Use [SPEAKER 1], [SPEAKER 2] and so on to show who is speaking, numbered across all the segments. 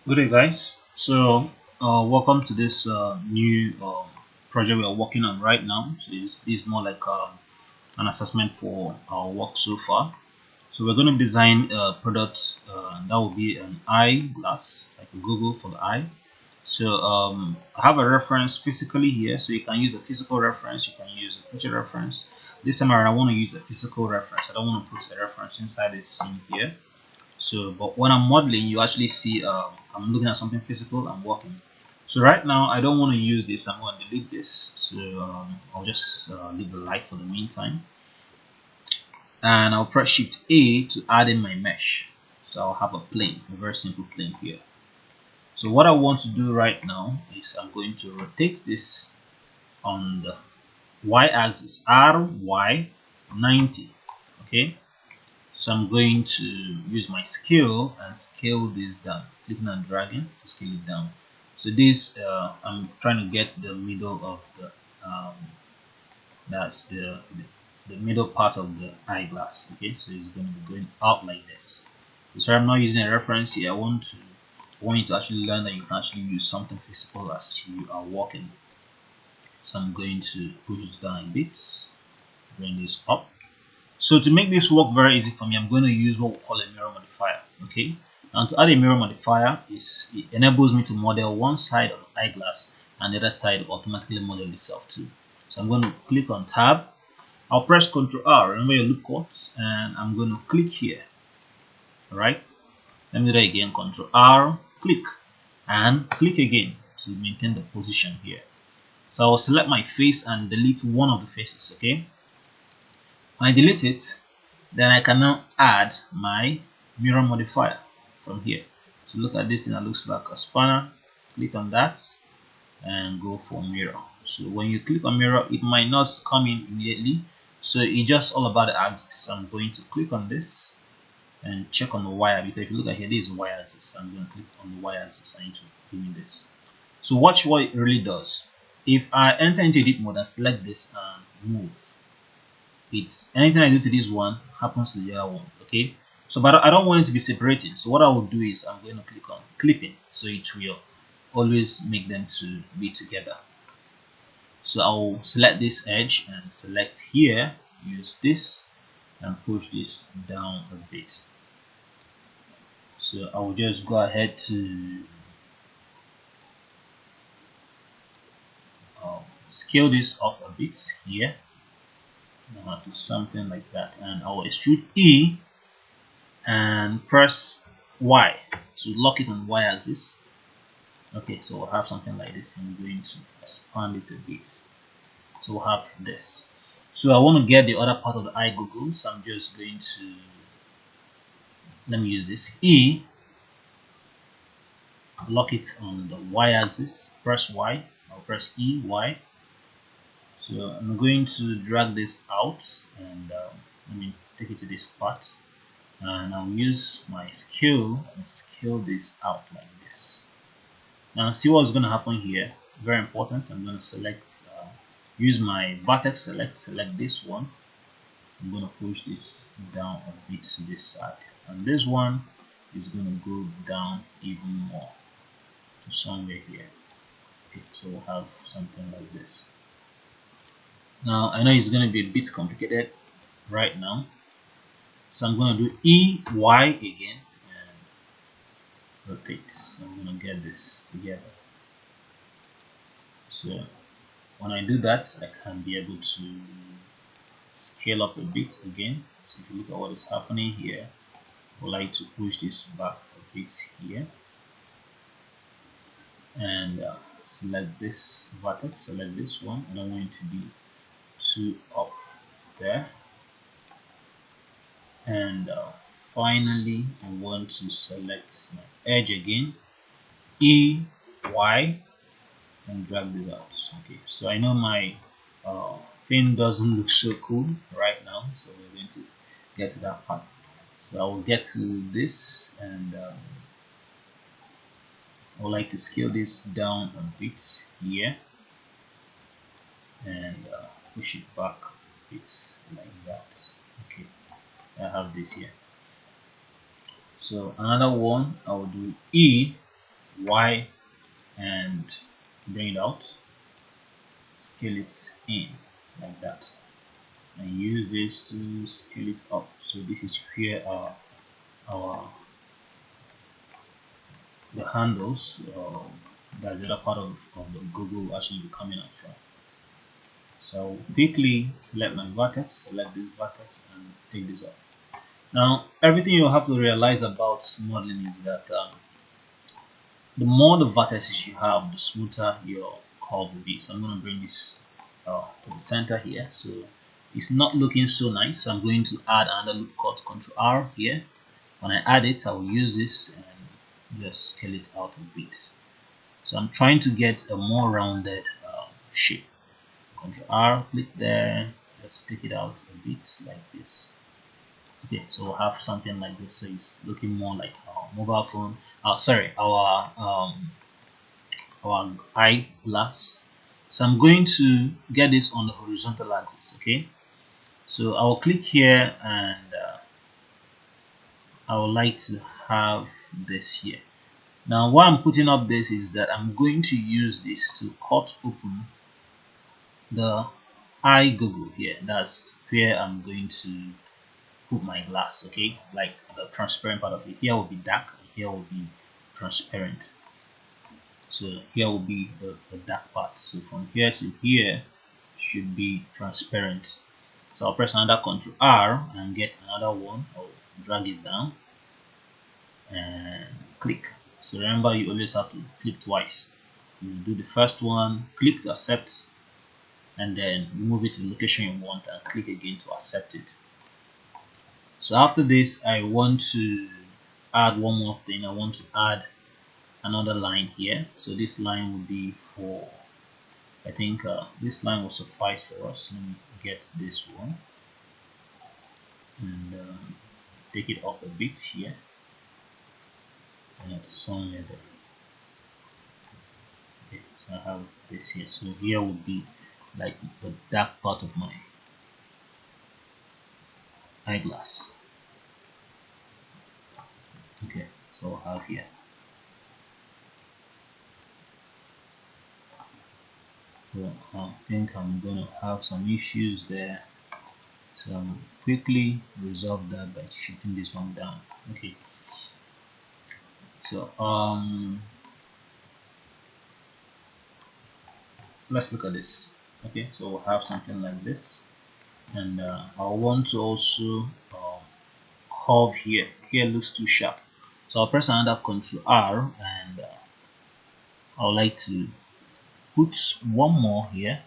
[SPEAKER 1] Good day, guys. Welcome to this new project we are working on right now. So, this is more like an assessment for our work so far. So, we're going to design a product that will be an eyeglass, like a Google for the eye. I have a reference physically here, so you can use a physical reference, you can use a picture reference. This time around, I want to use a physical reference. I don't want to put a reference inside this scene here. But when I'm modeling, you actually see I'm looking at something physical. I'm working. So right now, I don't want to use this. I'm going to delete this. I'll just leave the light for the meantime, and I'll press Shift A to add in my mesh. So I'll have a plane, a very simple plane here. So what I want to do right now is I'm going to rotate this on the y-axis, RY 90. Okay. So I'm going to use my scale and scale this down, clicking and dragging to scale it down. So this I'm trying to get the middle of the that's the middle part of the eyeglass. Okay, so it's going to be going out like this. So I'm not using a reference here. I want you to actually learn that you can actually use something physical as you are walking. So I'm going to push it down a bit, bring this up. So to make this work very easy for me, I'm going to use what we call a mirror modifier. Okay, and to add a mirror modifier it enables me to model one side of the eyeglass and the other side will automatically model itself too. So I'm going to click on tab. I'll press Ctrl R. Remember your loop quotes, and I'm going to click here. All right. Let me do that again. Ctrl R, click, and click again to maintain the position here. So I'll select my face and delete one of the faces. Okay. When I delete it, then I can now add my mirror modifier from here. So look at this thing that looks like a spanner. Click on that and go for mirror. So when you click on mirror, it might not come in immediately. So it's just all about the axis. So I'm going to click on this and check on the wire, because if you look at here, this is y axis. I'm going to click on the y axis and to give me this. So watch what it really does. If I enter into edit mode and select this and move, it's anything I do to this one happens to the other one. Okay, so but I don't want it to be separating. So what I will do is I'm going to click on clipping, so it will always make them to be together. So I'll select this edge and select here, use this and push this down a bit. So I'll just go ahead to scale this up a bit here, to something like that, and I'll extrude E and press Y to lock it on the Y axis. Okay, so we'll have something like this. I'm going to expand it a bit. So we'll have this. So I want to get the other part of the eye Google, so I'm just going to, let me use this E, lock it on the Y axis, press Y, I'll press E, Y. So I'm going to drag this out and let me take it to this part, and I'll use my scale and scale this out like this. Now see what's going to happen here. Very important. I'm going to select, use my vertex select this one. I'm going to push this down a bit to this side, and this one is going to go down even more to somewhere here. Okay, so we'll have something like this. Now I know it's going to be a bit complicated right now, so I'm going to do EY again and rotate. So I'm going to get this together. So when I do that, I can be able to scale up a bit again. So if you look at what is happening here, I would like to push this back a bit here and select this vertex, select this one. I don't want it to be too up there, and finally I want to select my edge again, EY, and drag this out. Okay, so I know my thing doesn't look so cool right now, so we're going to get to that part. So I will get to this, and I would like to scale this down a bit here and push it back a bit like that. Okay, I have this here. So another one, I will do E Y and bring it out, scale it in like that, and use this to scale it up. So this is where our the handles, that's the other part of the Google will actually be coming out from. So quickly select my vertex, select this vertex, and take this up. Now everything you have to realize about modeling is that the more the vertices you have, the smoother your curve will be. So I'm going to bring this to the center here. So it's not looking so nice. So I'm going to add another loop called Ctrl R here. When I add it, I will use this and just scale it out a bit. So I'm trying to get a more rounded shape. Ctrl R, click there, just take it out a bit like this. Okay, so we'll have something like this. So it's looking more like our mobile phone. Sorry, our eyeglass. So I'm going to get this on the horizontal axis. Okay, so I will click here and I would like to have this here. Now why I'm putting up this is that I'm going to use this to cut open the eye goggle here. That's where I'm going to put my glass. Okay, like the transparent part of it. Here will be dark, and here will be transparent. So here will be the dark part. So from here to here should be transparent. So I'll press another Ctrl R and get another one. I'll drag it down and click. So remember, you always have to click twice. You do the first one, click to accept, and then move it to the location you want and click again to accept it. So after this, I want to add one more thing. I want to add another line here. So this line will be for, I think this line will suffice for us. Let me get this one and take it off a bit here, and it's somewhere there. Okay, so I have this here. So here would be like the dark part of my eyeglass. Okay, so I'll have here. So I think I'm gonna have some issues there. So I'll quickly resolve that by shifting this one down. Okay. So let's look at this. Okay, so we'll have something like this, and I want to also curve here. Here looks too sharp, so I'll press another Ctrl R, and I would like to put one more here.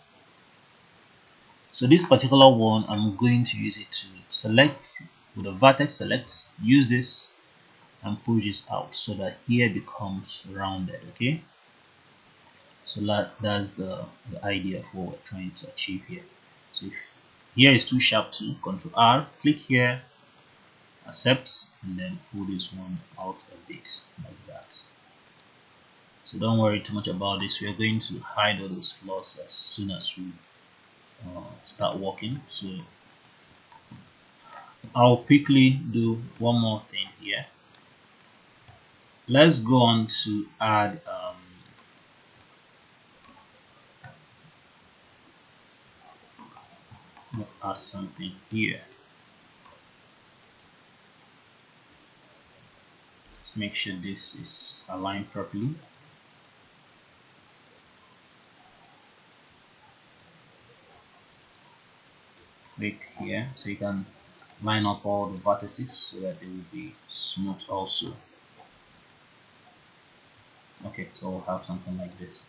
[SPEAKER 1] So this particular one, I'm going to use it to select with the vertex select, use this and push this out so that here becomes rounded. Okay, so that's the idea of what we're trying to achieve here. So if here is too sharp, to Ctrl R, click here, accept, and then pull this one out a bit like that. So don't worry too much about this. We are going to hide all those flaws as soon as we start working. So I'll quickly do one more thing here. Let's go on to add let's add something here. Let's make sure this is aligned properly. Click here so you can line up all the vertices so that they will be smooth also. Okay, so we'll have something like this.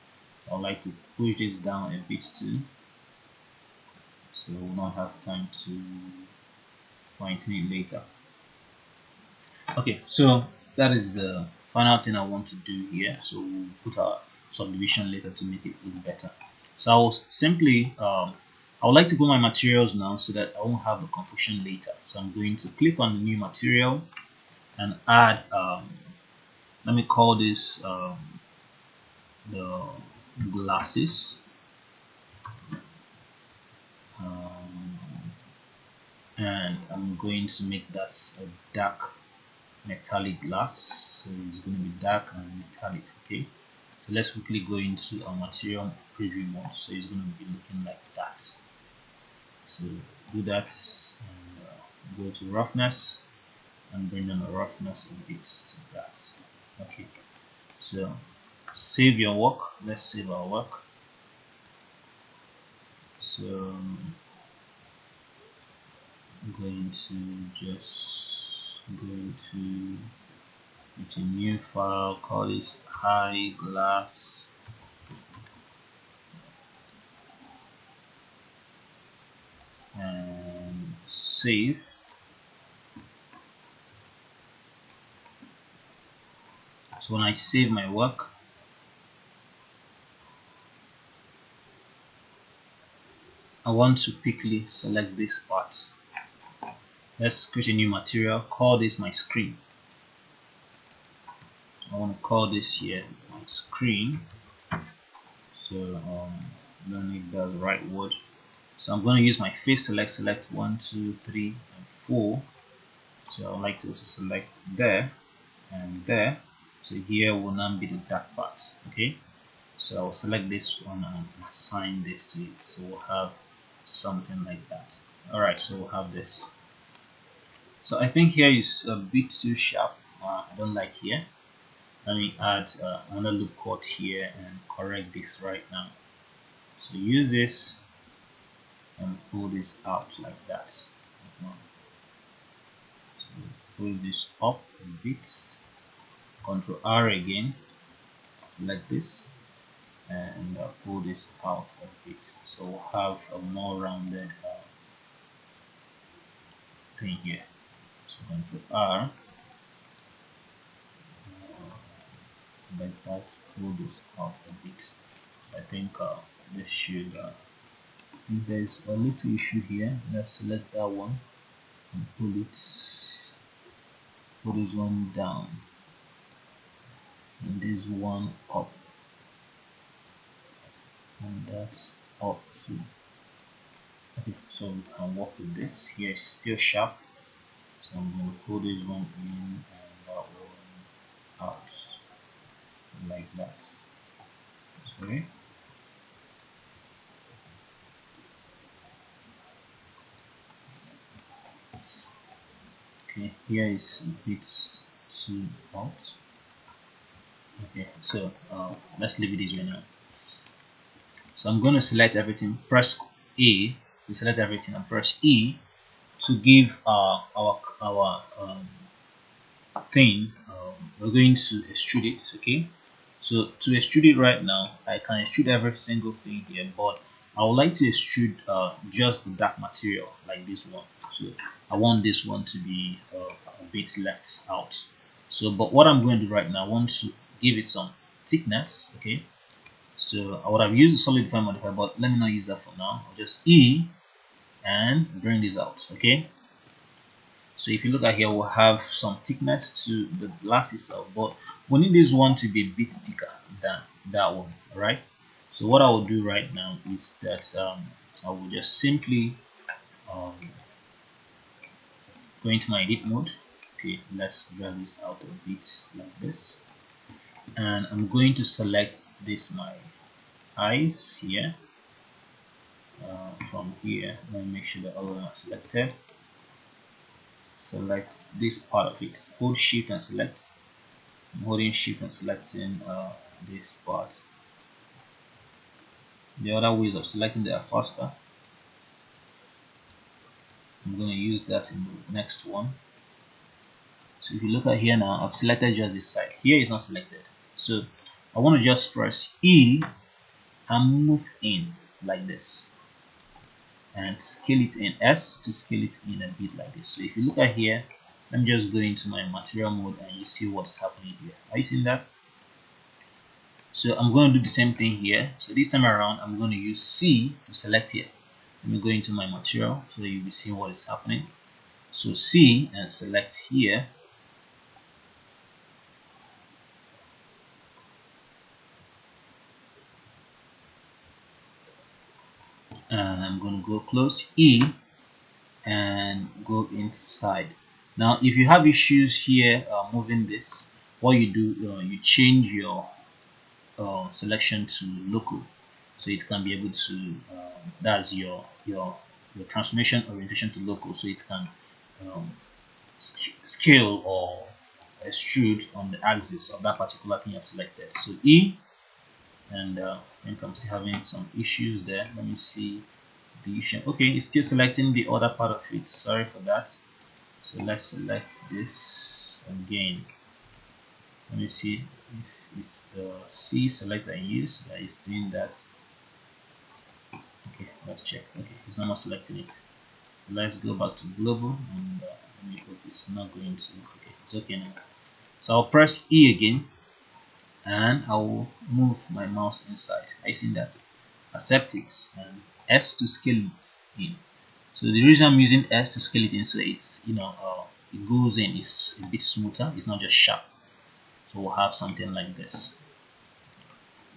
[SPEAKER 1] I'd like to push this down a bit too, so we'll not have time to fine-tune it later. Okay, so that is the final thing I want to do here. So we'll put our subdivision later to make it look better. So I will simply I would like to put my materials now so that I won't have the confusion later. So I'm going to click on the new material and add let me call this the glasses, and I'm going to make that a dark metallic glass, so it's going to be dark and metallic. Okay, so let's quickly go into our material preview mode. So it's going to be looking like that. So do that and go to roughness and bring down the roughness a bit to that. Okay, so save your work. Let's save our work. So I'm going to just go into a new file, call this high glass and save. So when I save my work, I want to quickly select this part. Let's create a new material, call this my screen. I want to call this here my screen. So I don't know if that's the right word. So I'm going to use my face select 1, 2, 3, and 4. So I would like to also select there and there. So here will now be the dark part. Okay, so I'll select this one and assign this to it. So we'll have something like that. Alright, so we'll have this. So I think here is a bit too sharp. I don't like here. Let me add another loop code here and correct this right now. So use this and pull this out like that. So pull this up a bit. Ctrl R again. Select this and pull this out a bit. So we'll have a more rounded thing here. So Ctrl R. Select that. Pull this out a bit. So I think this should. If there's a little issue here, let's select that one and pull this one down and this one up, and that's up too. Okay, so we can work with this. Here it's still sharp, so I'm going to pull this one in and that one out like that. Sorry. Okay, here is a bit too out. Okay, so let's leave it this way now. So I'm going to select everything, press A to select everything, and press E to give our thing. We're going to extrude it. Okay, so to extrude it right now, I can extrude every single thing here, but I would like to extrude just the dark material like this one. So I want this one to be a bit left out. So but what I'm going to do right now, I want to give it some thickness. Okay, so I would have used the Subdivision Modifier, but let me not use that for now. I'll just E and bring this out. Okay, so if you look at here, we'll have some thickness to the glass itself, but we need this one to be a bit thicker than that one. All right, so what I will do right now is that I will just simply um, go into my edit mode. Okay, let's drag this out a bit like this, and I'm going to select this my eyes here. From here, let me make sure that all of them are selected. Select this part of it, hold shift and select. I'm holding shift and selecting this part. The other ways of selecting they are faster. I'm going to use that in the next one. So if you look at here now, I've selected just this side. Here is not selected. So I want to just press E and move in like this. And scale it in, S to scale it in a bit like this. So if you look at here, I'm just going to my material mode and you see what's happening here. Are you seeing that? So I'm going to do the same thing here. So this time around, I'm going to use C to select here. Let me go into my material so you'll be seeing what is happening. So C and select here. And I'm going to go close E and go inside. Now if you have issues here moving this, what you do, you change your selection to local, so it can be able to that's your transformation orientation to local, so it can um, scale or extrude on the axis of that particular thing you've selected. So E, and I think I'm still having some issues there. Let me see the issue. Okay, it's still selecting the other part of it. Sorry for that. So let's select this again. Let me see if it's the C select I use that is doing that. Okay, let's check. Okay, it's not selecting it. So let's go back to global, and let me hope it's not going to. Okay, it's okay now. So I'll press E again, and I will move my mouse inside. I see that. Accept it, and S to scale it in. So the reason I'm using S to scale it in, so it's it goes in, it's a bit smoother, it's not just sharp. So we'll have something like this.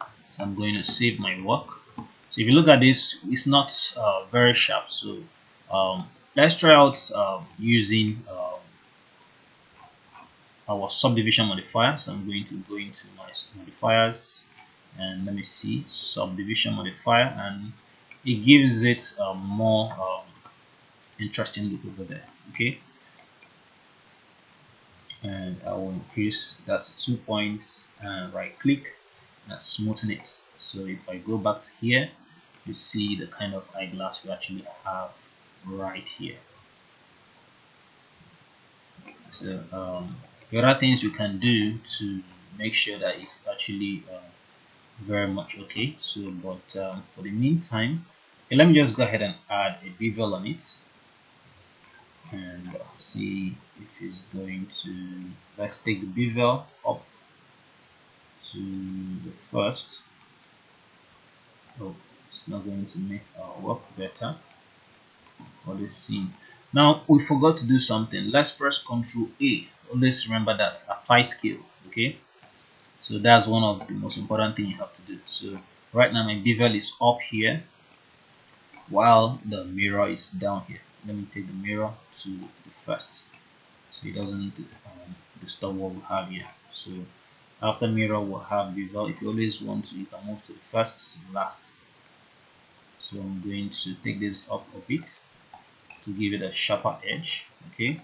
[SPEAKER 1] So I'm going to save my work. So if you look at this, it's not very sharp. So let's try out using our subdivision modifier. So I'm going to go into my modifiers, and let me see subdivision modifier, and it gives it a more interesting look over there. Okay, and I will increase that to 2 points and right click and smoothen it. So if I go back to here, you see the kind of eyeglass we actually have right here. So the other things you can do to make sure that it's actually very much okay. So but for the meantime, okay, let me just go ahead and add a bevel on it, and see if it's going to. Let's take the bevel up to the first. Oh, it's not going to make our work better for this scene. Now we forgot to do something. Let's press Ctrl A. Always remember that apply scale. Okay, so that's one of the most important thing you have to do. So right now my bevel is up here while the mirror is down here. Let me take the mirror to the first, so it doesn't disturb what we have here. So after mirror we'll have bevel. If you always want to, you can move to the first last. So I'm going to take this up a bit to give it a sharper edge. Okay,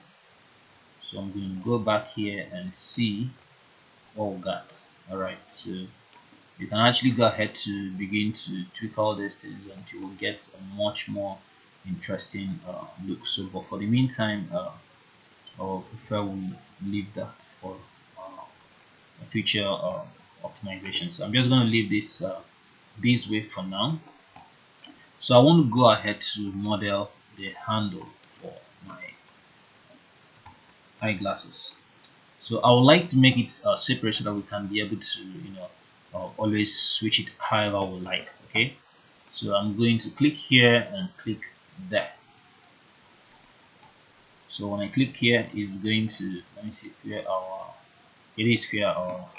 [SPEAKER 1] so I'm going to go back here and see what we got. Alright, so you can actually go ahead to begin to tweak all these things until you will get a much more interesting look. So but for the meantime, I'll prefer we leave that for a future optimization. So I'm just going to leave this way for now. So I want to go ahead to model the handle for my eyeglasses. So I would like to make it separate so that we can be able to always switch it however we like. Okay, so I'm going to click here and click there. So when I click here, it's going to, let me see where our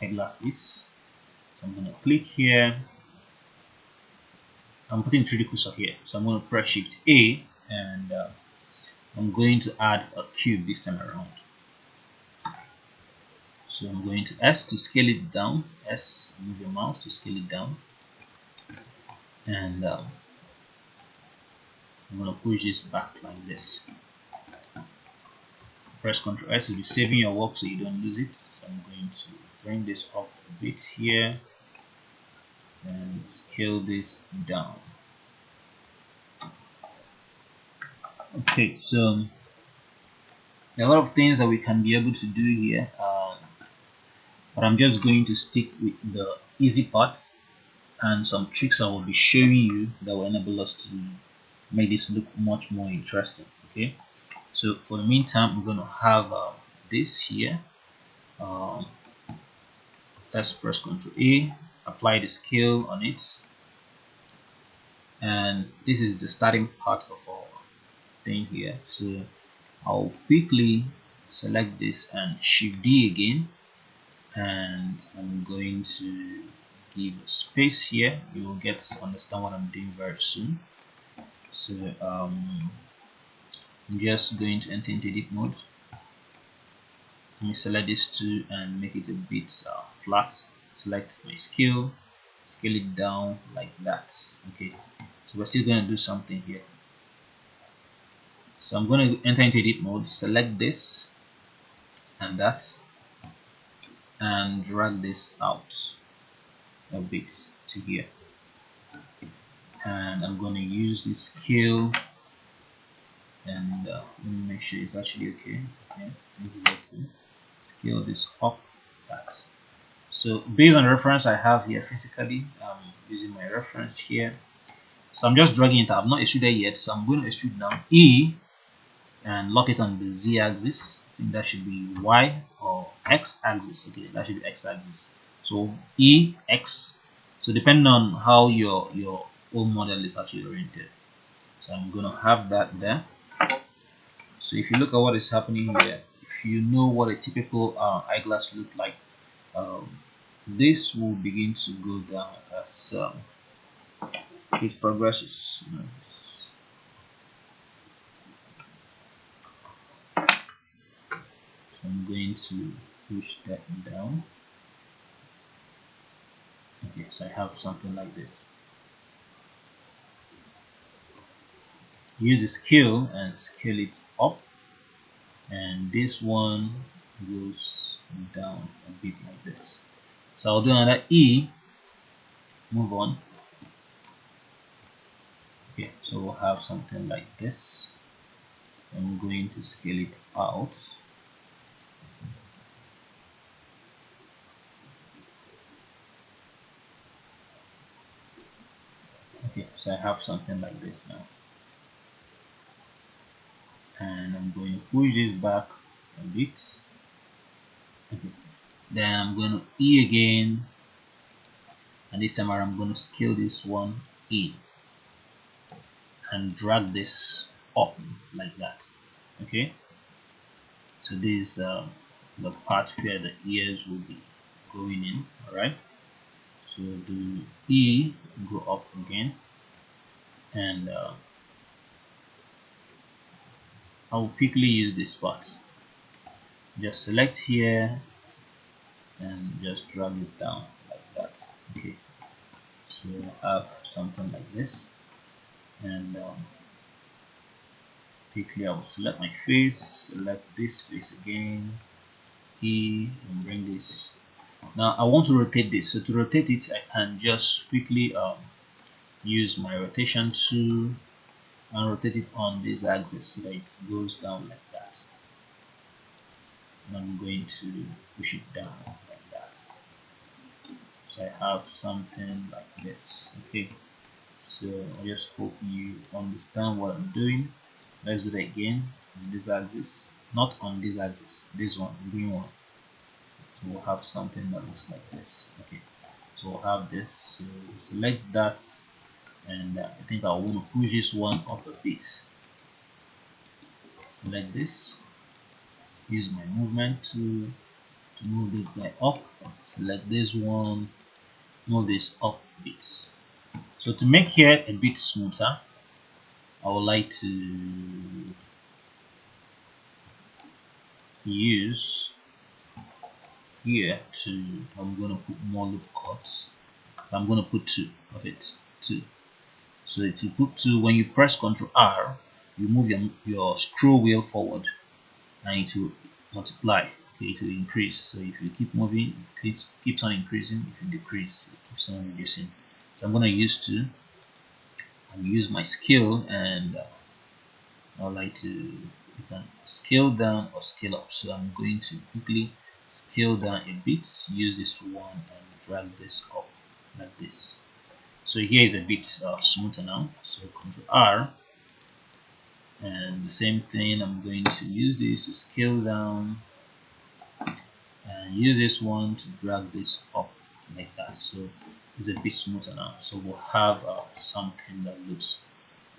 [SPEAKER 1] eyeglass is. So I'm going to click here. I'm putting 3D cursor here, so I'm going to press Shift A, and I'm going to add a cube this time around. So I'm going to S to scale it down. S, move your mouse to scale it down, and I'm going to push this back like this. Press Ctrl S to be saving your work so you don't lose it. So I'm going to bring this up a bit here and scale this down. Okay, so there are a lot of things that we can be able to do here, but I'm just going to stick with the easy parts and some tricks I will be showing you that will enable us to make this look much more interesting. Okay, so for the meantime, we're going to have this here. Let's press Ctrl A, apply the scale on it, and this is the starting part of our thing here. So I'll quickly select this and Shift D again, and I'm going to give a space here. You will get to understand what I'm doing very soon. So I'm just going to enter into edit mode. Let me select this two and make it a bit flat. Select my scale, scale it down like that. Okay, so we're still going to do something here. So I'm going to enter into edit mode, select this and that, and drag this out a bit to here. And I'm going to use this scale, and let me make sure it's actually okay. Okay, scale this up. That. So based on the reference I have here physically, I'm using my reference here. So I'm just dragging it out. I've not extruded yet, so I'm going to extrude now E and lock it on the Z axis. I think that should be Y or X axis. Okay, that should be X axis. So E X. So depending on how your whole model is actually oriented. So I'm going to have that there. So if you look at what is happening here, if you know what a typical eyeglass look like, this will begin to go down as it progresses. So I'm going to push that down. Okay, so I have something like this. Use the scale and scale it up, and this one goes down a bit like this. So I'll do another E, move on. Okay, so we'll have something like this. I'm going to scale it out. Okay, so I have something like this now. And I'm going to push this back a bit. Okay. Then I'm going to E again, and this time around I'm going to scale this one in and drag this up like that. Okay, so this is the part where the ears will be going in. All right, so the E, go up again, and I will quickly use this part. Just select here and just drag it down like that. Okay, so I have something like this, and quickly I will select my face, select this face again, E, and bring this. Now I want to rotate this, so to rotate it I can just quickly use my rotation tool and rotate it on this axis so that it goes down like that. And I'm going to push it down like that. So I have something like this. Okay, so I just hope you understand what I'm doing. Let's do that again on this axis, not on this axis, this one, the green one. So we'll have something that looks like this. Okay, so we'll have this. So select that, and I think I want to push this one up a bit. Select this, use my movement to move this guy up. Select this one, move this up a bit. So to make here a bit smoother, I would like to use here to, I'm going to put more loop cuts. I'm going to put two of it, two. So if you put two, when you press Ctrl R, you move your scroll wheel forward and it will multiply. Okay, it will increase. So if you keep moving, it keeps on increasing. If you decrease, it keeps on reducing. So I'm going to use two. I'm use my scale, and I would like to, you can scale down or scale up. So I'm going to quickly scale down a bit, use this one and drag this up like this. So here is a bit smoother now. So Ctrl R, and the same thing, I'm going to use this to scale down and use this one to drag this up like that. So it's a bit smoother now. So we'll have something that looks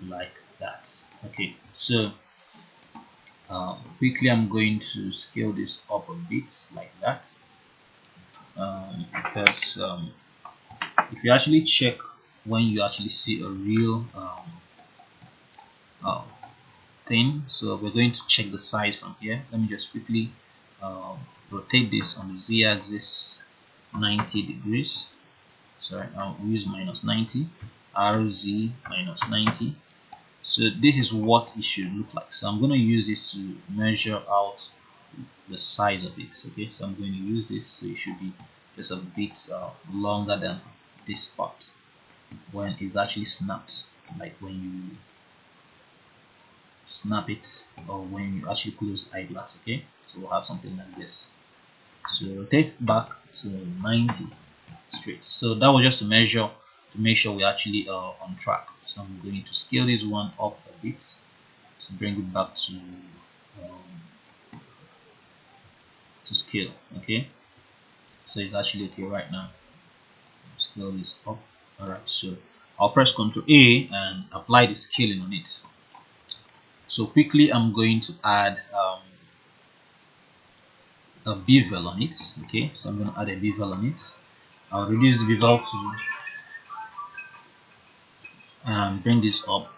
[SPEAKER 1] like that. Okay, so quickly I'm going to scale this up a bit like that, because if you actually check when you actually see a real thing. So we're going to check the size from here. Let me just quickly rotate this on the z-axis 90 degrees. Sorry, I'll use minus 90, RZ minus 90. So this is what it should look like. So I'm going to use this to measure out the size of it. Okay, so I'm going to use this, so it should be just a bit longer than this part when it's actually snapped, like when you snap it or when you actually close eyeglass. Okay, so we'll have something like this. So rotate back to 90 straight. So that was just to measure, to make sure we're actually on track. So I'm going to scale this one up a bit to bring it back to scale. Okay, so it's actually okay right now. Scale this up. Alright, so I'll press Ctrl A and apply the scaling on it. So quickly I'm going to add a bevel on it. Okay, so I'm going to add a bevel on it. I'll reduce the bevel to and bring this up,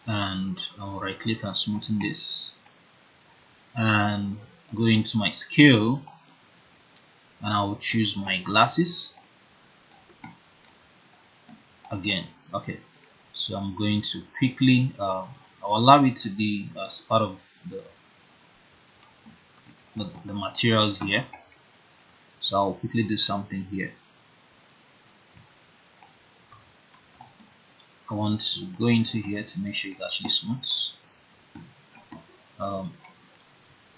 [SPEAKER 1] and I'll right click and smoothen this, and go into my scale, and I will choose my glasses again. Okay, so I'm going to quickly I'll allow it to be as part of the materials here. So I'll quickly do something here. I want to go into here to make sure it's actually smooth.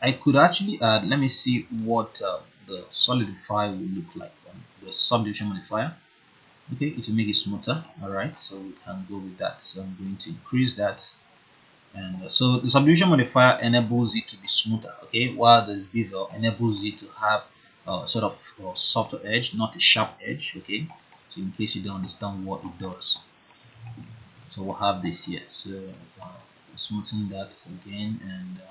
[SPEAKER 1] I could actually add, let me see what the solidify will look like on the subdivision modifier. Okay, it will make it smoother. Alright, so we can go with that. So I'm going to increase that, and so the subdivision modifier enables it to be smoother. Okay, while this bevel enables it to have sort of softer edge, not a sharp edge. Okay, so in case you don't understand what it does, so we'll have this here. So smoothen that again, and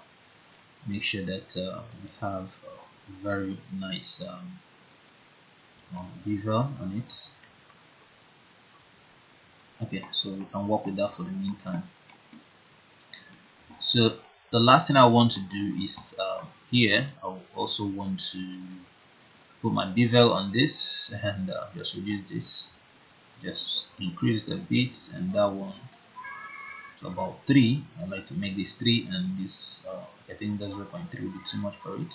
[SPEAKER 1] make sure that we have a very nice bevel on it. Okay, so we can work with that for the meantime. So the last thing I want to do is here I also want to put my bevel on this, and just reduce this, just increase the bits, and that one to about 3. I like to make this 3, and this I think the 0.3 will be too much for it,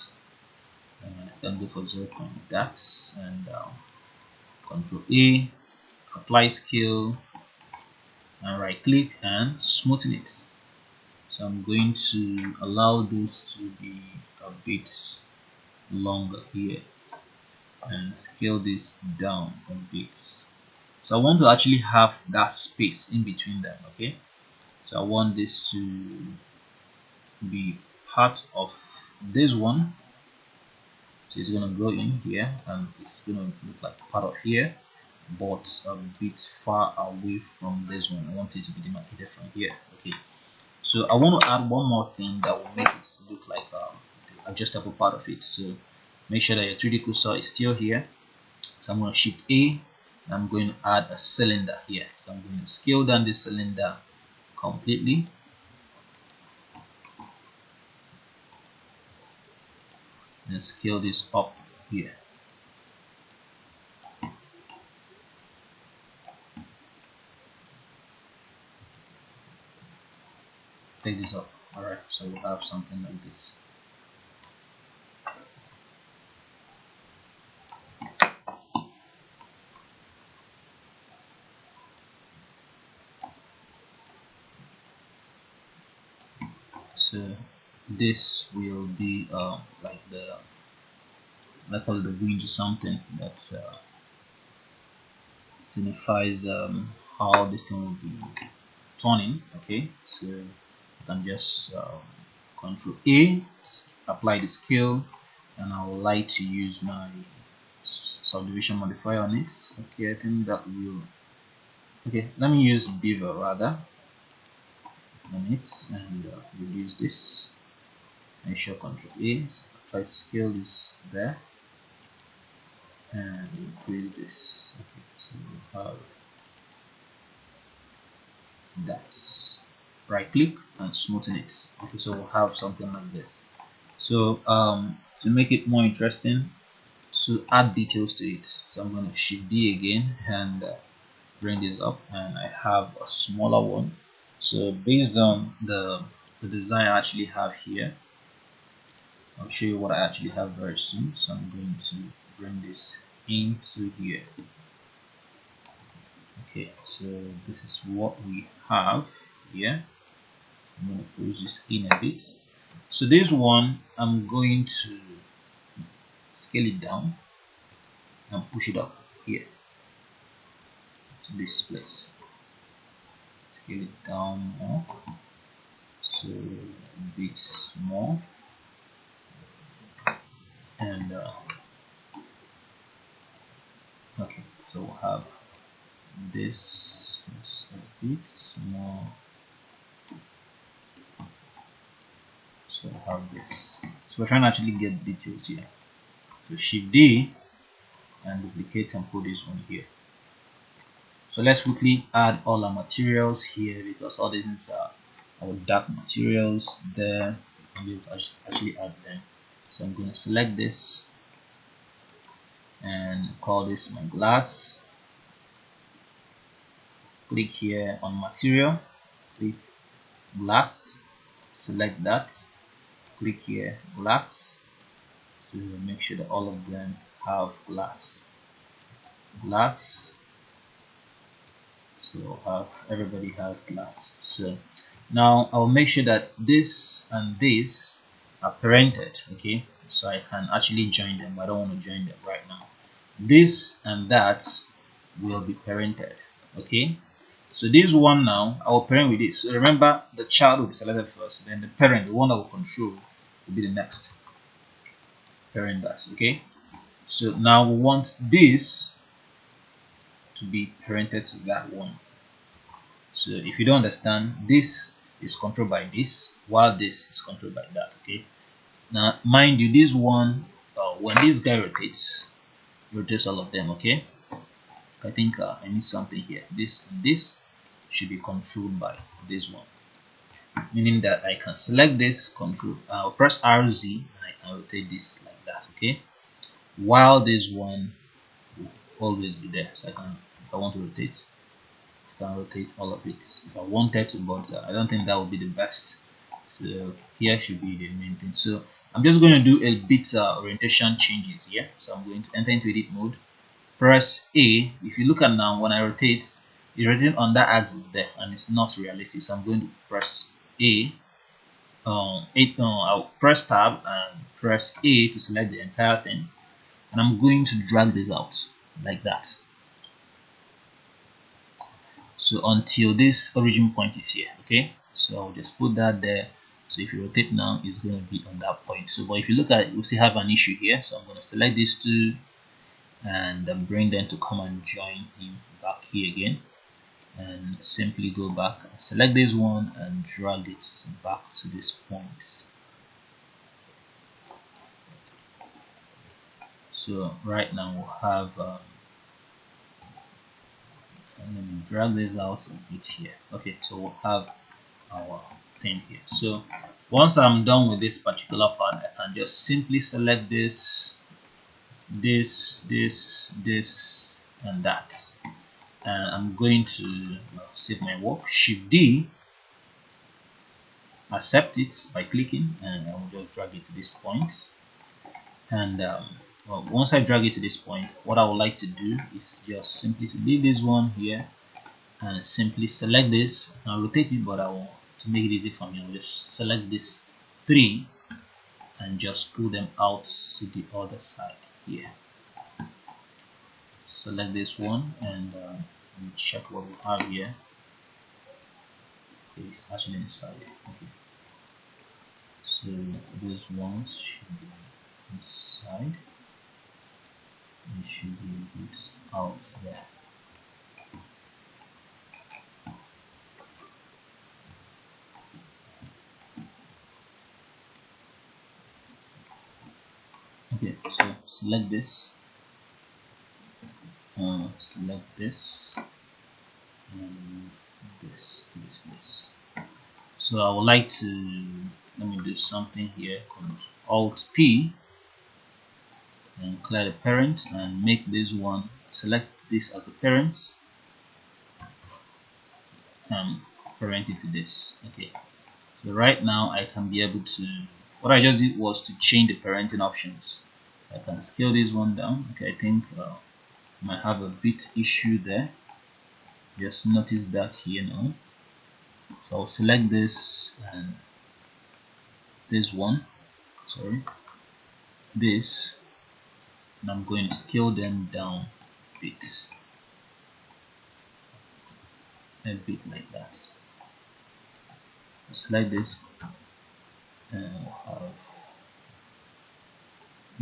[SPEAKER 1] and I can go for 0. That, and Ctrl A, apply scale, and right click and smoothen it. So I'm going to allow those to be a bit longer here and scale this down a bit. So I want to actually have that space in between them. Okay, so I want this to be part of this one, so it's going to go in here, and it's going to look like part of here, but a bit far away from this one. I want it to be demarcated from here. Okay, so I want to add one more thing that will make it look like the adjustable part of it. So make sure that your 3D cursor is still here. So I'm going to shift A, and I'm going to add a cylinder here. So I'm going to scale down this cylinder completely, and scale this up here. Take this up. Alright, so we'll have something like this. So this will be like the, I call it the wind or something that signifies how this thing will be turning. Okay, so you can just Control A, apply the scale, and I would like to use my subdivision modifier on it. Okay, I think that will. Okay, let me use Bevel rather on it, and reduce this. Make sure Control A, apply to scale this there, and increase this. Okay, so we have That's right click and smoothen it. Okay, so we'll have something like this. So to make it more interesting, to add details to it, so I'm going to shift D again and bring this up, and I have a smaller one. So based on the design I actually have here, I'll show you what I actually have very soon. So I'm going to bring this into here. Okay, so this is what we have here. I'm going to close this in a bit. So this one, I'm going to scale it down and push it up here to this place. Scale it down more, so a bit more, and okay, so we'll have this a bit more, so we'll have this. So we're trying to actually get details here. So shift D and duplicate and put this one here. So let's quickly add all our materials here, because all these are our dark materials there, and we'll actually add them. So I'm going to select this and call this my glass. Click here on material, click glass, select that, click here glass. So make sure that all of them have glass. So everybody has glass. So now I'll make sure that this and this are parented. Okay, so I can actually join them, but I don't want to join them right now. This and that will be parented. Okay, so this one now I will parent with this. So remember, the child will be selected first, then the parent, the one that will control, will be the next parent. That okay. So now we want this to be parented to that one. So if you don't understand, this is controlled by this, while this is controlled by that. Okay, now mind you, this one, when this guy rotates all of them. Okay, I think I need something here. This and this should be controlled by this one, meaning that I can select this, control, I'll press RZ, and I can rotate this like that. Okay, while this one will always be there. So I can, if I want to rotate, can rotate all of it if I wanted to, but I don't think that would be the best. So here should be the main thing. So I'm just going to do a bit orientation changes here. So I'm going to enter into edit mode, press A. If you look at now, when I rotate, it's rotating on that axis there, and it's not realistic. So I'm going to press A. I'll press tab and press A to select the entire thing, and I'm going to drag this out like that. So until this origin point is here. Okay, so I'll just put that there. So if you rotate now, it's going to be on that point. So but if you look at it, you'll still have an issue here. So I'm going to select these two and then bring them to come and join in back here again, and simply go back and select this one and drag it back to this point. So right now we'll have and let me drag this out a bit here. Okay, so we'll have our thing here. So once I'm done with this particular part, I can just simply select this, and that, and I'm going to save my work. Shift D, accept it by clicking, and I will just drag it to this point. And well, once I drag it to this point, what I would like to do is just simply to leave this one here and simply select this and rotate it, but I will, to make it easy for me, I'll just select this three and just pull them out to the other side here. Select this one and check what we have here. Okay, it's actually inside. Okay, so those ones should be inside. It should be a bit out there. Okay, so select this, select this, and this. So I would like to, let me do something here, Alt P, and clear the parent and make this one, select this as the parent and parent it to this. Okay, so right now I can be able to, what I just did was to change the parenting options. I can scale this one down. Okay, I think might have a bit issue there. Just notice that here now. So I'll select this and this one, sorry, this, and I'm going to scale them down a bit like that. Select this and we'll have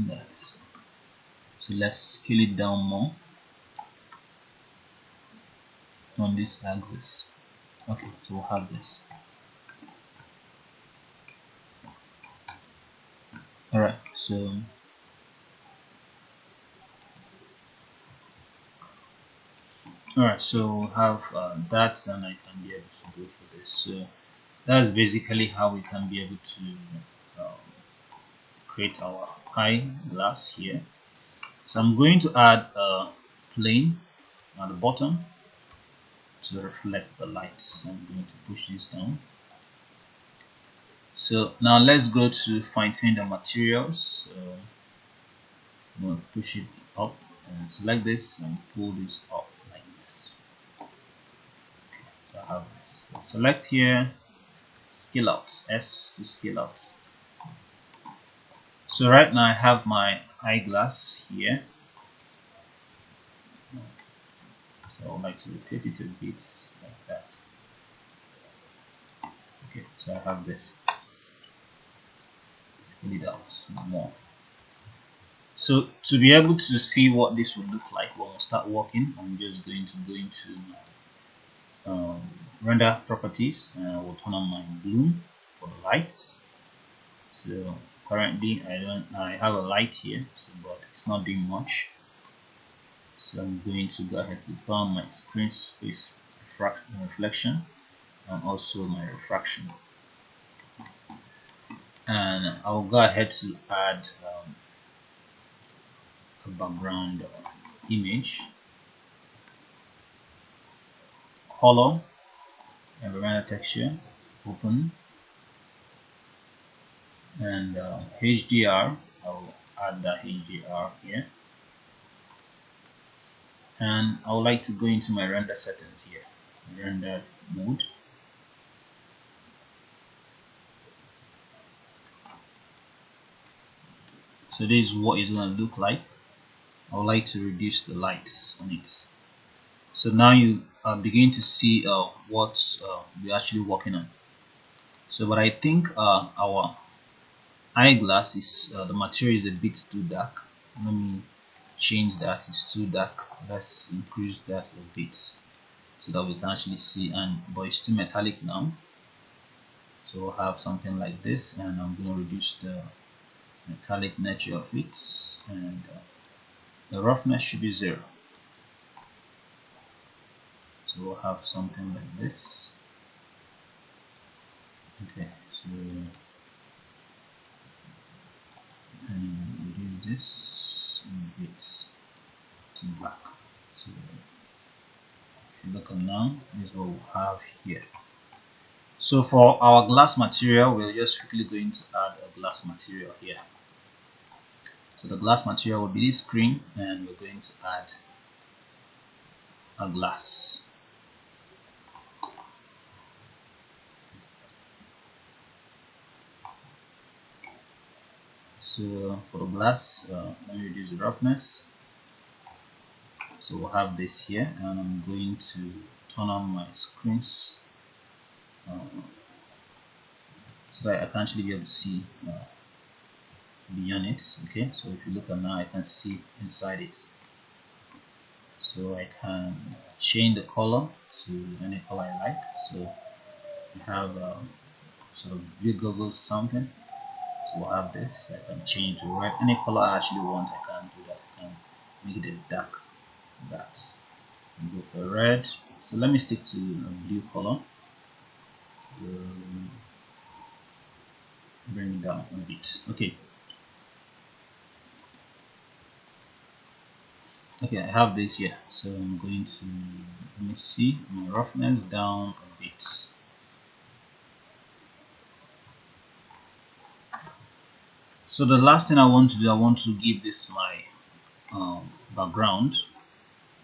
[SPEAKER 1] that. So let's scale it down more on this axis. Okay, so we'll have this. Alright, so we'll have that, and I can be able to go for this. So that's basically how we can be able to create our eyeglass here. So I'm going to add a plane at the bottom to reflect the lights. I'm going to push this down. So now let's go to fine-tune the materials. So I'm going to push it up and select this and pull this up like this. Okay, so I have this. So select here, scale out, S to scale out. So right now I have my eyeglass here. So I would like to rotate it a bit like that. Okay, so I have this. Scale it out more. So to be able to see what this will look like when we start working, I'm just going to go into render properties, and I will turn on my bloom for the lights. So currently I have a light here, so, but it's not doing much. So I'm going to go ahead to turn on my screen space reflection and also my refraction, and I'll go ahead to add a background image, color, environmental texture, open, and HDR. I'll add that HDR here, and I would like to go into my render settings here, render mode. So this is what it's going to look like. I would like to reduce the lights on it. So now you begin to see what we're actually working on. So but I think our eyeglass is the material is a bit too dark. Let me change that. It's too dark. Let's increase that a bit so that we can actually see, and but it's too metallic now. So we'll have something like this, and I'm going to reduce the metallic nature of it, and the roughness should be 0. So we'll have something like this. Okay, so and reduce this a bit to black. So if you look at now, this is what we have here. So for our glass material, we're just quickly going to add a glass material here. So the glass material will be this screen, and we're going to add a glass. So for the glass, let me reduce the roughness. So we'll have this here, and I'm going to turn on my screens so that I can actually be able to see beyond it. Okay, so if you look at now, I can see inside it. So I can change the color to any color I like. So I have sort of blue goggles or something. So we'll have this. I can change to red. Any color I actually want, I can do that. I can make it a dark that. Go for red. So let me stick to a blue color. So bring it down a bit. Okay, I have this here, so I'm going to, let me see, my roughness down a bit. So the last thing I want to do, I want to give this my background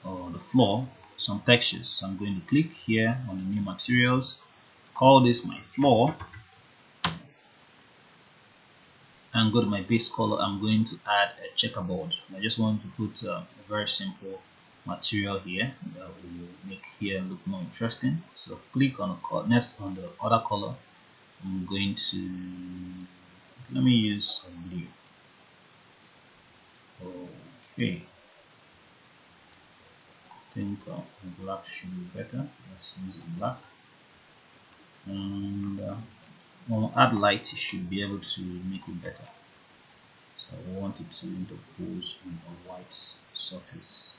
[SPEAKER 1] or the floor some textures. So I'm going to click here on the new materials, call this my floor, and go to my base color. I'm going to add a checkerboard. I just want to put a very simple material here that will make here look more interesting. So click on the next on the other color. I'm going to, let me use a blue. Okay, I think black should be better. Let's use black. And when we add light, you should be able to make it better. So I want it to interpose on a white surface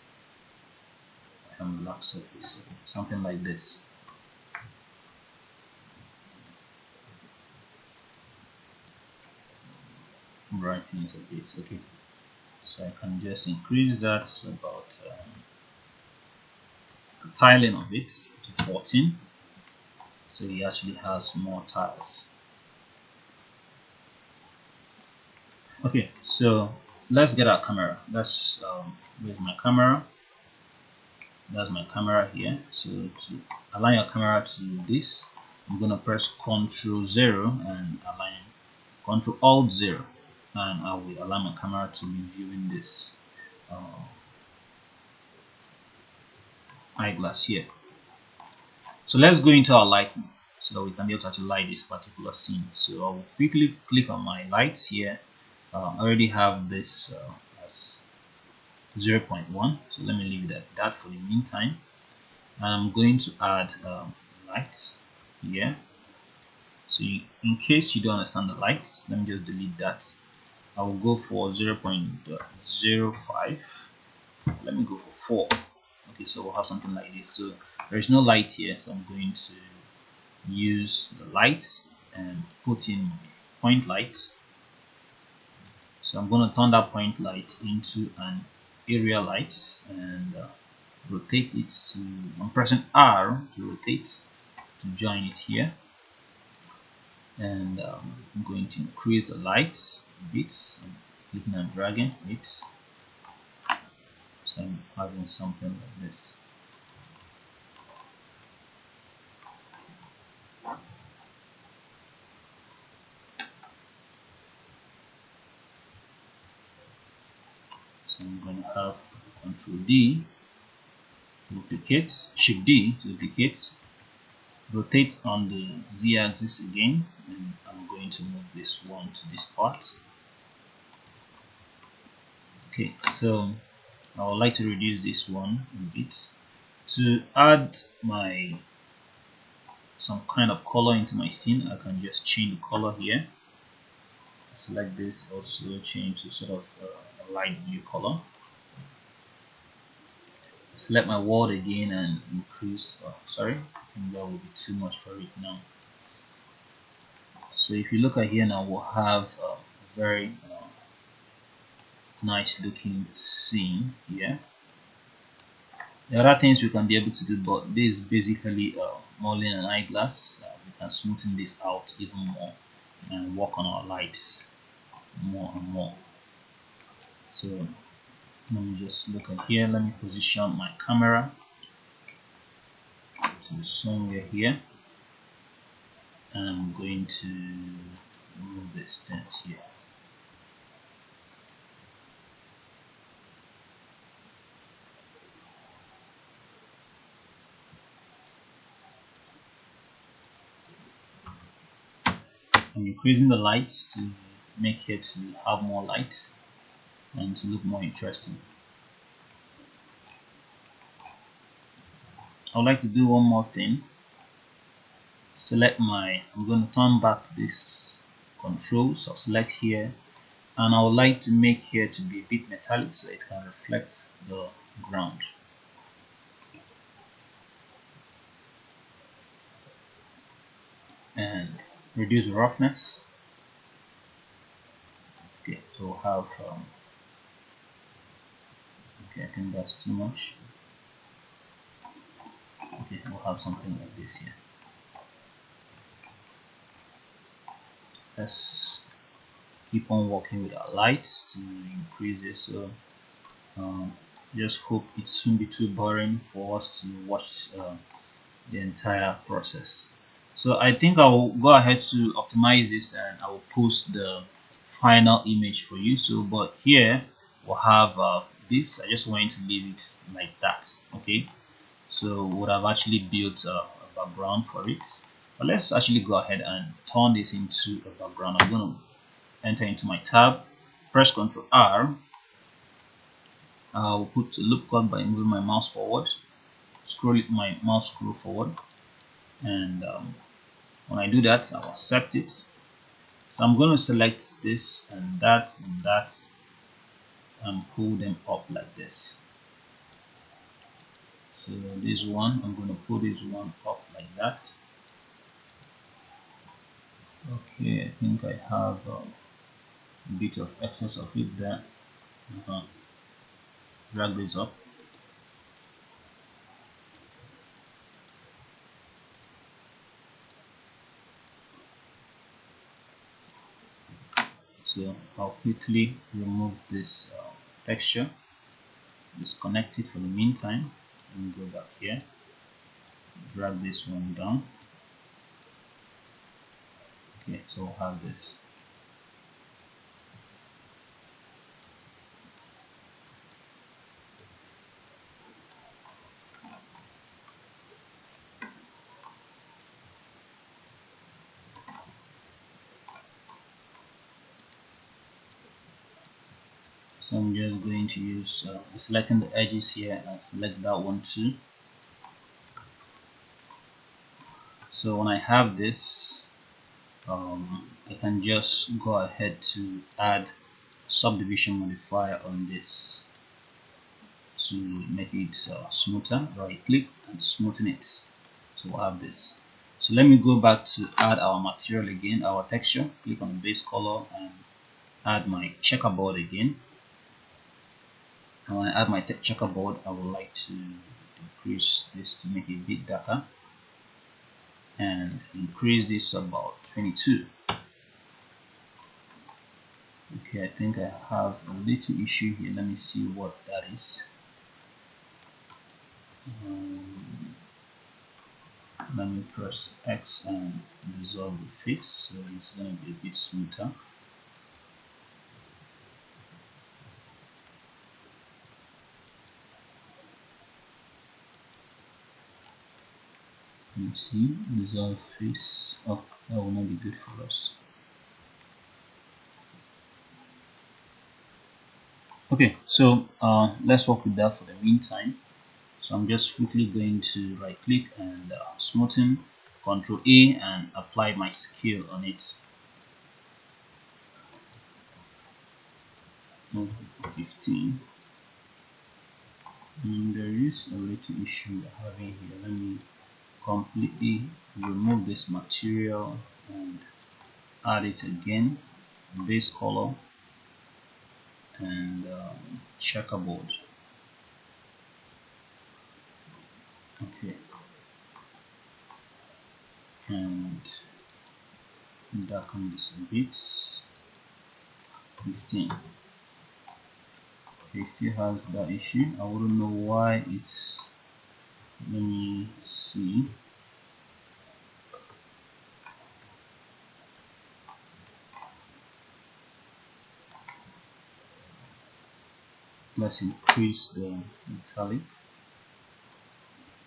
[SPEAKER 1] and black surface, something like this. Brighten it a bit. Okay, so I can just increase that to about the tiling of it to 14, so it actually has more tiles. Okay, so let's get our camera. That's where's my camera? That's my camera here. So to align your camera to this, I'm gonna press Ctrl 0 and align, Ctrl Alt 0, and I will allow my camera to be viewing this eyeglass here. So let's go into our lighting so that we can be able to actually light this particular scene. So I will quickly click on my lights here. I already have this as 0.1, so let me leave it at that for the meantime. And I'm going to add lights here. So in case you don't understand the lights, let me just delete that. I will go for 0.05. Let me go for 4. Okay, so we'll have something like this. So there is no light here, so I'm going to use the lights and put in point light. So I'm going to turn that point light into an area light and rotate it to, I'm pressing R to rotate to join it here, and I'm going to increase the lights a bit. I'm clicking and dragging it, so I'm having something like this. So I'm going to have Control D, duplicate, Shift D to duplicate, rotate on the Z-axis again, and I'm going to move this one to this part. Okay, so I would like to reduce this one a bit to add some kind of color into my scene. I can just change the color here, select this, also change to sort of a light blue color, select my world again and increase, sorry, I think that will be too much for it now. So if you look at here now, we'll have a very nice looking scene here. There are things we can be able to do, but this is basically modeling an eyeglass. We can smoothen this out even more and work on our lights more and more. So let me just look at here. Let me position my camera to somewhere here, and I'm going to move the distance here. I'm increasing the lights to make it to have more light and to look more interesting. I would like to do one more thing. Select I'm going to turn back this control, so select here, and I would like to make here to be a bit metallic so it can reflect the ground. and reduce roughness. Okay, so we'll have okay, I think that's too much. Okay, we'll have something like this here. Let's keep on working with our lights to increase this. So just hope it shouldn't be too boring for us to watch the entire process. So I think I will go ahead to optimize this and I will post the final image for you. So but here we'll have this. I just want to leave it like that. Okay, so we would have actually built a background for it, but let's actually go ahead and turn this into a background. I'm going to enter into my tab, press Ctrl R. I'll put a loop cut by moving my mouse forward, my mouse scroll forward, and when I do that, I'll accept it. So I'm going to select this and that and pull them up like this. So this one, I'm going to pull this one up like that. Okay, I think I have a bit of excess of it there. Drag this up. So I'll quickly remove this texture, disconnect it for the meantime, and go back here, drag this one down. Okay, so we'll have this. So I'm just going to use selecting the edges here and select that one too. So when I have this, I can just go ahead to add subdivision modifier on this to make it smoother. Right click and smoothen it. So we'll have this. So let me go back to add our material again, our texture. Click on the base color and add my checkerboard again. And when I add my checkerboard, I would like to increase this to make it a bit darker and increase this about 22. Okay, I think I have a little issue here. Let me see what that is. Let me press X and dissolve the face, so it's going to be a bit smoother. You see, dissolve face. Oh, that will not be good for us. Okay, so let's work with that for the meantime. So I'm just quickly going to right click and smoothen, Ctrl A, and apply my scale on it. 15. And there is a little issue we're having here. Let me completely remove this material and add it again, base color and checkerboard. Okay, and darken this a bit. 15. It still has that issue. I wouldn't know why it's. Let me see. Let's increase the metallic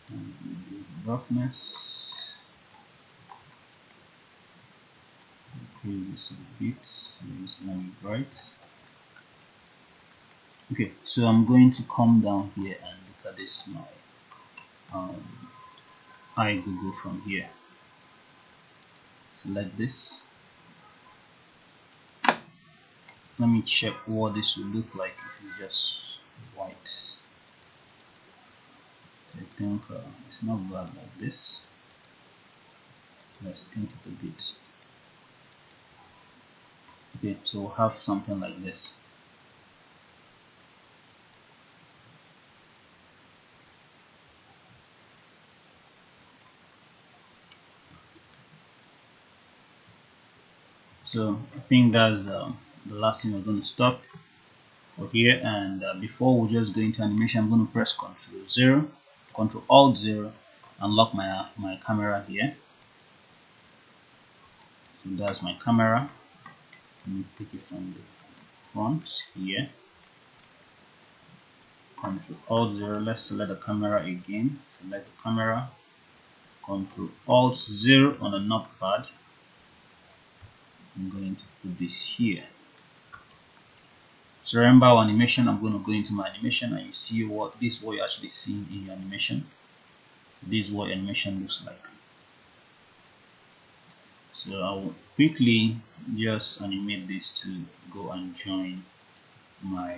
[SPEAKER 1] and the roughness. Increase this a bit. So it's gonna be bright. Okay, so I'm going to come down here and look at this my eye Google from here. Select this. Let me check what this will look like if it's just white. I think it's not bad like this. Let's tint it a bit. Okay, so we'll have something like this. So I think that's the last thing we're going to stop for here. And before we just go into animation, I'm going to press Ctrl 0, Ctrl Alt 0, and lock my camera here. So that's my camera. Let me take it from the front here. Ctrl Alt 0. Let's select the camera again. Select the camera. Ctrl Alt 0 on the notepad. I'm going to put this here. So remember our animation, I'm going to go into my animation and you see what this is what you're actually seeing in your animation. This is what animation looks like. So I will quickly just animate this to go and join my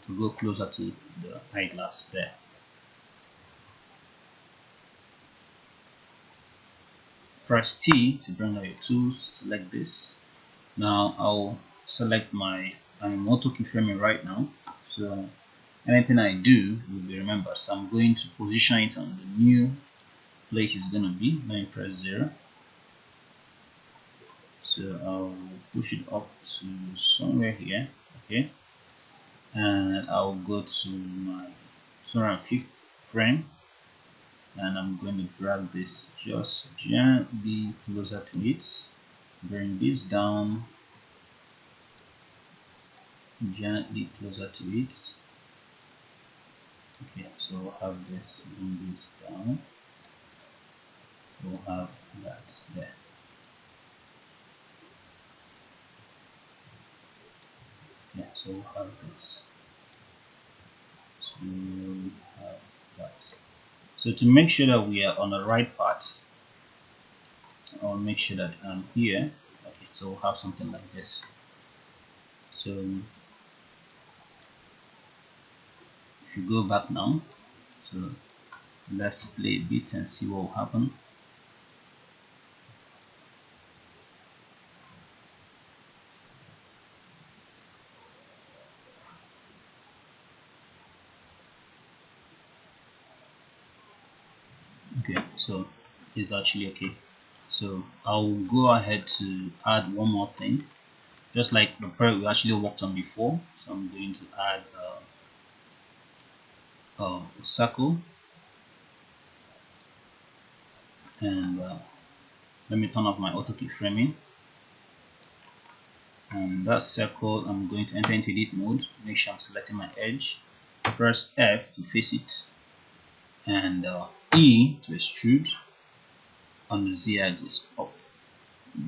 [SPEAKER 1] to go closer to the eyeglass there. Press T to bring out your tools. Select this. Now I'll select I'm auto keyframing right now. So anything I do will be remembered. So I'm going to position it on the new place it's going to be. Let me press 0. So I'll push it up to somewhere here. Okay, and I'll go to my 250th frame and I'm going to drag this just gently closer to it. Bring this down gently closer to it. Okay, so we'll have this, bring this down. We'll have that there. Yeah, so we'll have this. So we'll have that. So to make sure that we are on the right path, I'll make sure that I'm here. Okay, so we'll have something like this. So if you go back now, so let's play a bit and see what will happen. Okay, so it's actually okay. So I'll go ahead to add one more thing, just like the part we actually worked on before. So I'm going to add a circle, and let me turn off my auto keyframing. And that circle, I'm going to enter into edit mode. Make sure I'm selecting my edge. Press F to face it, and E to extrude on the Z axis up.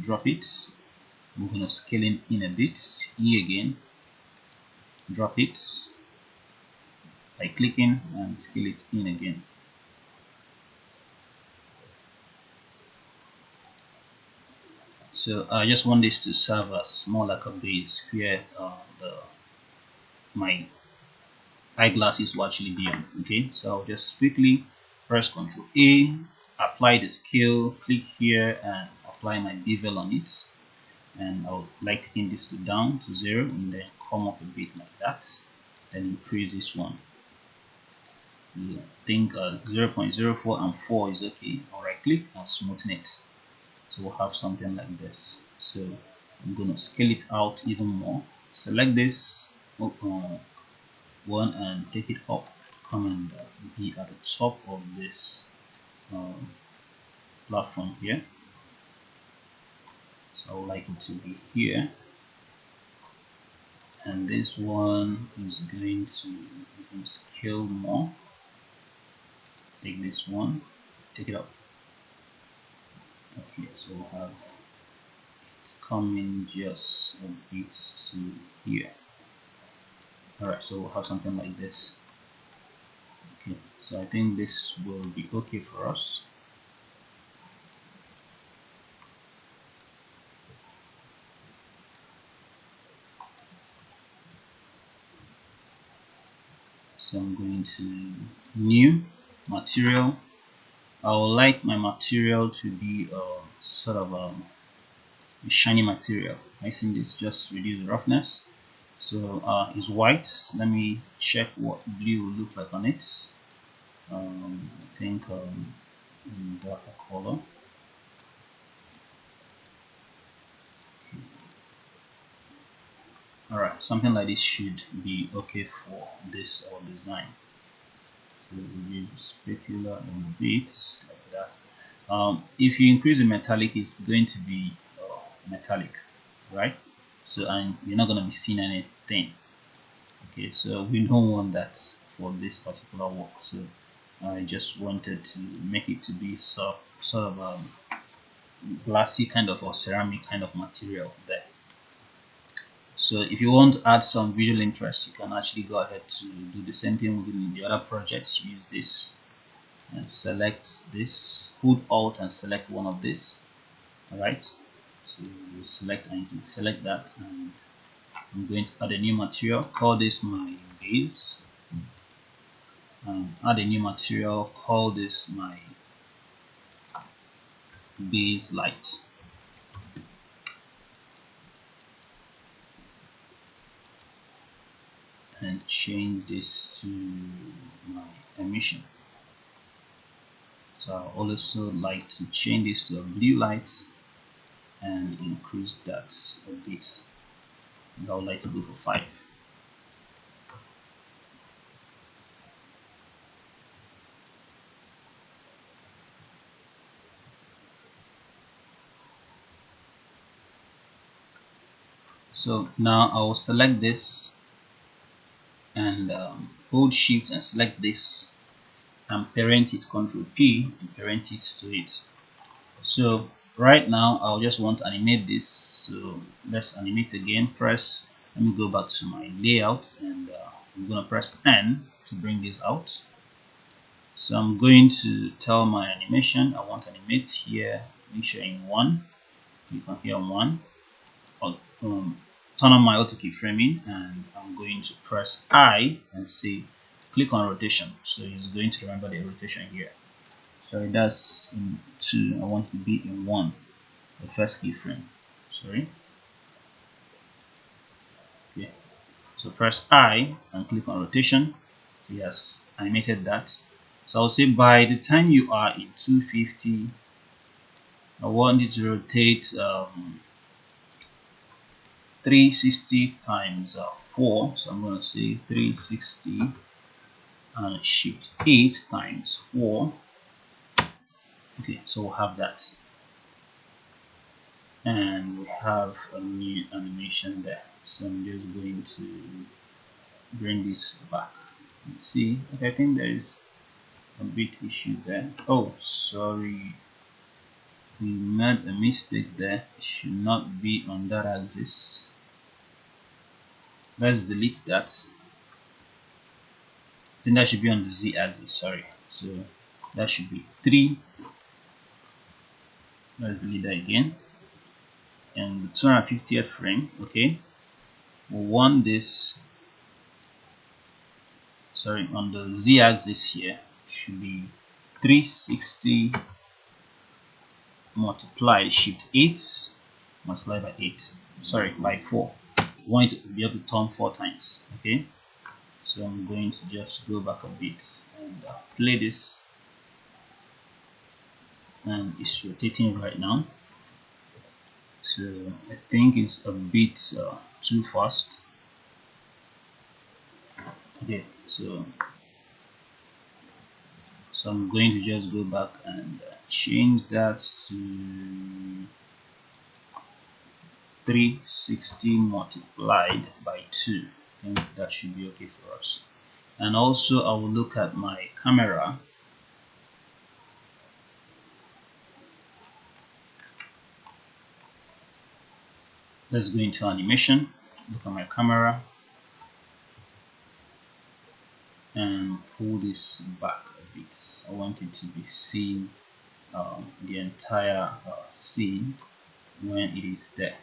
[SPEAKER 1] Drop it. I'm going to scale it in a bit. E again. Drop it by clicking and scale it in again. So I just want this to serve as more like a base where my eyeglasses will actually be on. Okay, so I'll just quickly press Ctrl A, apply the scale, click here and apply my bevel on it. And I would like taking this to down to 0 and then come up a bit like that. Then increase this one. I think 0.04 and 4 is okay. I'll right click and smoothen it. So we'll have something like this. So I'm going to scale it out even more. Select this one and take it up. Come and be at the top of this platform here. So I would like it to be here. And this one is going to scale more. Take this one, take it up. Okay, so we'll have it's coming just a bit to here. Alright, so we'll have something like this. Okay, so I think this will be okay for us. So I'm going to new material. I would like my material to be sort of a shiny material. I think this just reduce the roughness. So it's white. Let me check what blue will look like on it. I think darker color. Alright, something like this should be okay for this our design. So we use specular and bits like that. If you increase the metallic, it's going to be metallic, right? So and you're not going to be seeing anything. Okay, so we don't want that for this particular work. So I just wanted to make it to be sort of glassy kind of or ceramic kind of material there. So if you want to add some visual interest, you can actually go ahead to do the same thing within the other projects. Use this and select this, hold alt and select one of this. Alright, so you select and you select that, and I'm going to add a new material, call this my base, add a new material, call this my base light. And change this to my emission. So I also like to change this to a blue light and increase that a bit. And I would like to go for 5. So now I will select this and hold shift and select this and parent it, Ctrl P and parent it to it. So right now I'll just want to animate this. So let's animate again. Let me go back to my layout and I'm going to press N to bring this out. So I'm going to tell my animation I want to animate here, make sure in 1, click on here on 1, turn on my auto keyframing, and I'm going to press I and say click on rotation. So it's going to remember the rotation here. Sorry, that's in 2. I want to be in 1, the first keyframe. Sorry. Okay. So press I and click on rotation. So yes, animated that. So I'll say by the time you are in 250, I want you to rotate 360 times 4. So I'm going to say 360 and shift 8 times 4. Okay, so we'll have that. And we have a new animation there. So I'm just going to bring this back and see. Okay, I think there is a bit issue there. Oh, sorry. We made a mistake there. It should not be on that axis. Let's delete that. I think that should be on the Z axis, sorry. So that should be 3. Let's delete that again. And the 250th frame, okay. We want this, sorry, on the Z axis here should be 360 multiplied shift 8 multiplied by 8, sorry, by 4. We want it to be able to turn 4 times, okay. So I'm going to just go back a bit and play this, and it's rotating right now. So I think it's a bit too fast. Okay, so I'm going to just go back and change that to 360 multiplied by 2. I think that should be okay for us. And also I will look at my camera. Let's go into animation, look at my camera and pull this back a bit. I want it to be seen the entire scene when it is there.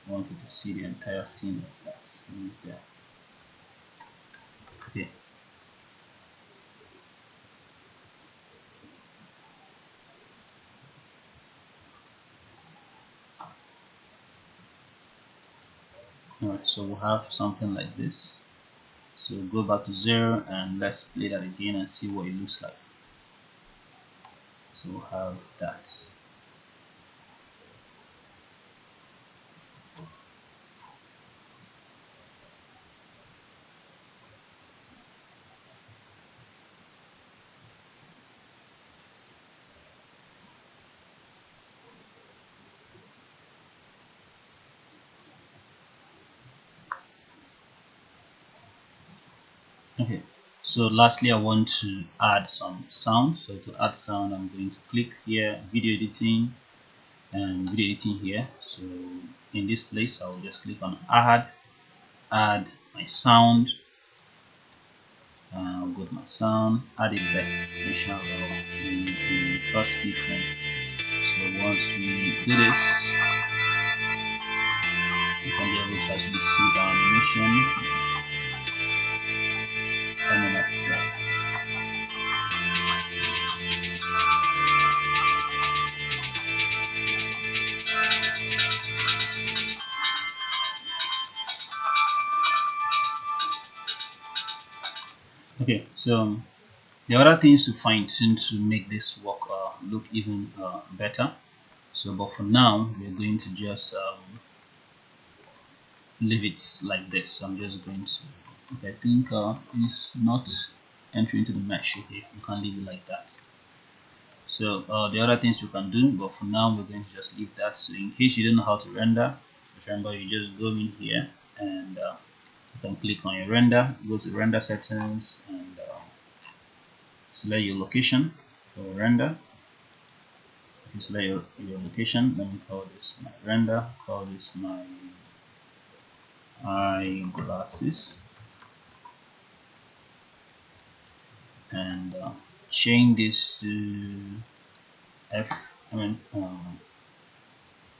[SPEAKER 1] I want you to see the entire scene of that when it's there. Okay. Alright, so we'll have something like this. So go back to 0 and let's play that again and see what it looks like. So we'll have that. Okay, so lastly I want to add some sound. So to add sound, I'm going to click here, video editing, and video editing here. So in this place I will just click on add my sound. I'll go to my sound, add effect, the first keyframe. So once we do this, you can be able to actually see the animation coming up here. Okay, so the other things to fine tune to make this work look even better. So, but for now, we're going to just leave it like this. So I'm just going to, okay, I think it's not entering into the mesh. Okay, you can leave it like that. So the other things we can do, but for now we're going to just leave that. So in case you don't know how to render, remember you just go in here and you can click on your render, go to render settings and select your location for render. You select your location. Let me call this my render, call this my eyeglasses, and change this to F, I mean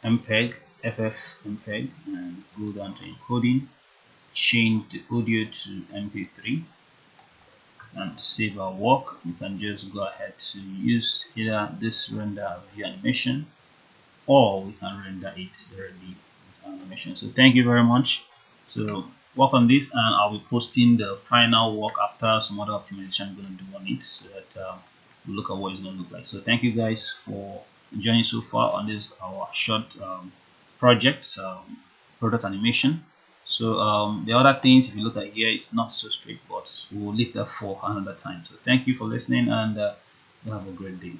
[SPEAKER 1] MPEG, FF MPEG, and go down to encoding, change the audio to MP3, and save our work. You can just go ahead to use either this render view animation, or we can render it directly with animation. So thank you very much. So work on this, and I'll be posting the final work after some other optimization I'm going to do on it, so that we'll look at what it's going to look like. So thank you guys for joining so far on this our short project, product animation. So the other things, if you look at here, it's not so strict, but we'll leave that for another time. So thank you for listening, and you have a great day.